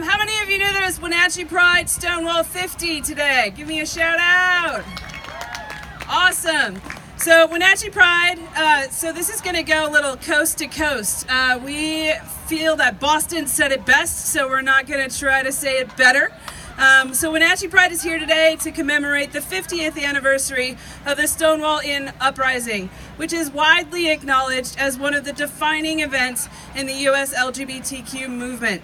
How many of you knew that it's Wenatchee Pride Stonewall 50 today? Give me a shout out. Awesome. So Wenatchee Pride, so this is going to go a little coast to coast. We feel that Boston said it best, so we're not going to try to say it better. So Wenatchee Pride is here today to commemorate the 50th anniversary of the Stonewall Inn Uprising, which is widely acknowledged as one of the defining events in the U.S. LGBTQ movement.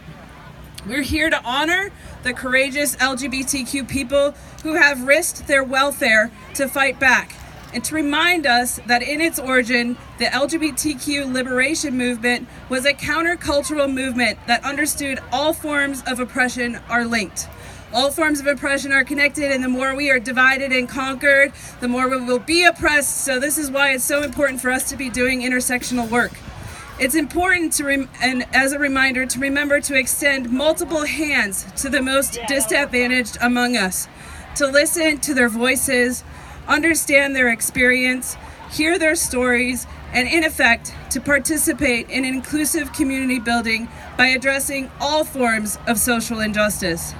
We're here to honor the courageous LGBTQ people who have risked their welfare to fight back, and to remind us that in its origin, the LGBTQ liberation movement was a countercultural movement that understood all forms of oppression are linked. All forms of oppression are connected, and the more we are divided and conquered, the more we will be oppressed. So this is why it's so important for us to be doing intersectional work. It's important and as a reminder, to remember to extend multiple hands to the most disadvantaged among us, to listen to their voices, understand their experience, hear their stories, and in effect, to participate in inclusive community building by addressing all forms of social injustice.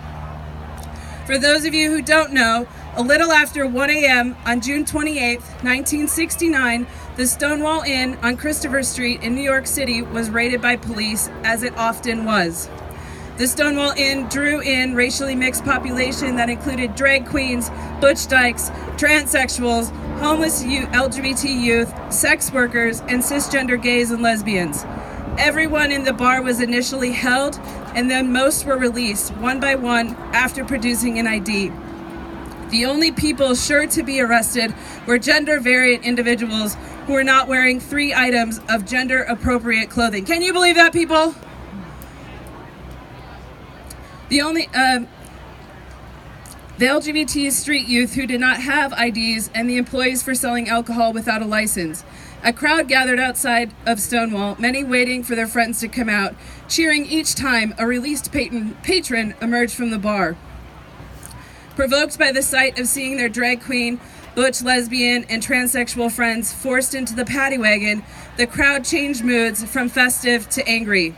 For those of you who don't know, a little after 1 a.m. on June 28, 1969, the Stonewall Inn on Christopher Street in New York City was raided by police, as it often was. The Stonewall Inn drew in racially mixed population that included drag queens, butch dykes, transsexuals, homeless youth, LGBT youth, sex workers, and cisgender gays and lesbians. Everyone in the bar was initially held, and then most were released one by one after producing an ID. The only people sure to be arrested were gender-variant individuals who were not wearing 3 items of gender-appropriate clothing. Can you believe that, people? The LGBT street youth who did not have IDs, and the employees for selling alcohol without a license. A crowd gathered outside of Stonewall, many waiting for their friends to come out, cheering each time a released patron emerged from the bar. Provoked by the sight of seeing their drag queen, butch, lesbian, and transsexual friends forced into the paddy wagon, the crowd changed moods from festive to angry.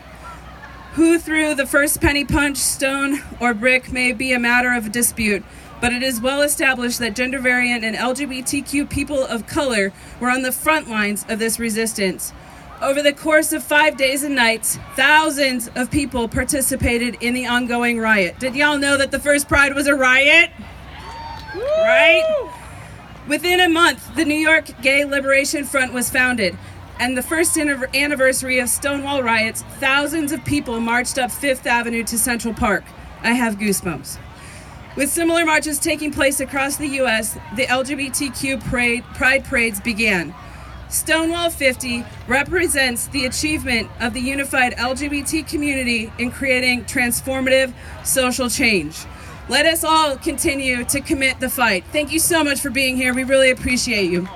Who threw the first penny punch, stone, or brick may be a matter of dispute, but it is well established that gender variant and LGBTQ people of color were on the front lines of this resistance. Over the course of 5 days and nights, thousands of people participated in the ongoing riot. Did y'all know that the first Pride was a riot? Woo! Right? Within a month, the New York Gay Liberation Front was founded. And the first anniversary of Stonewall riots, thousands of people marched up Fifth Avenue to Central Park. I have goosebumps. With similar marches taking place across the U.S., the LGBTQ Pride parades began. Stonewall 50 represents the achievement of the unified LGBT community in creating transformative social change. Let us all continue to commit the fight. Thank you so much for being here. We really appreciate you.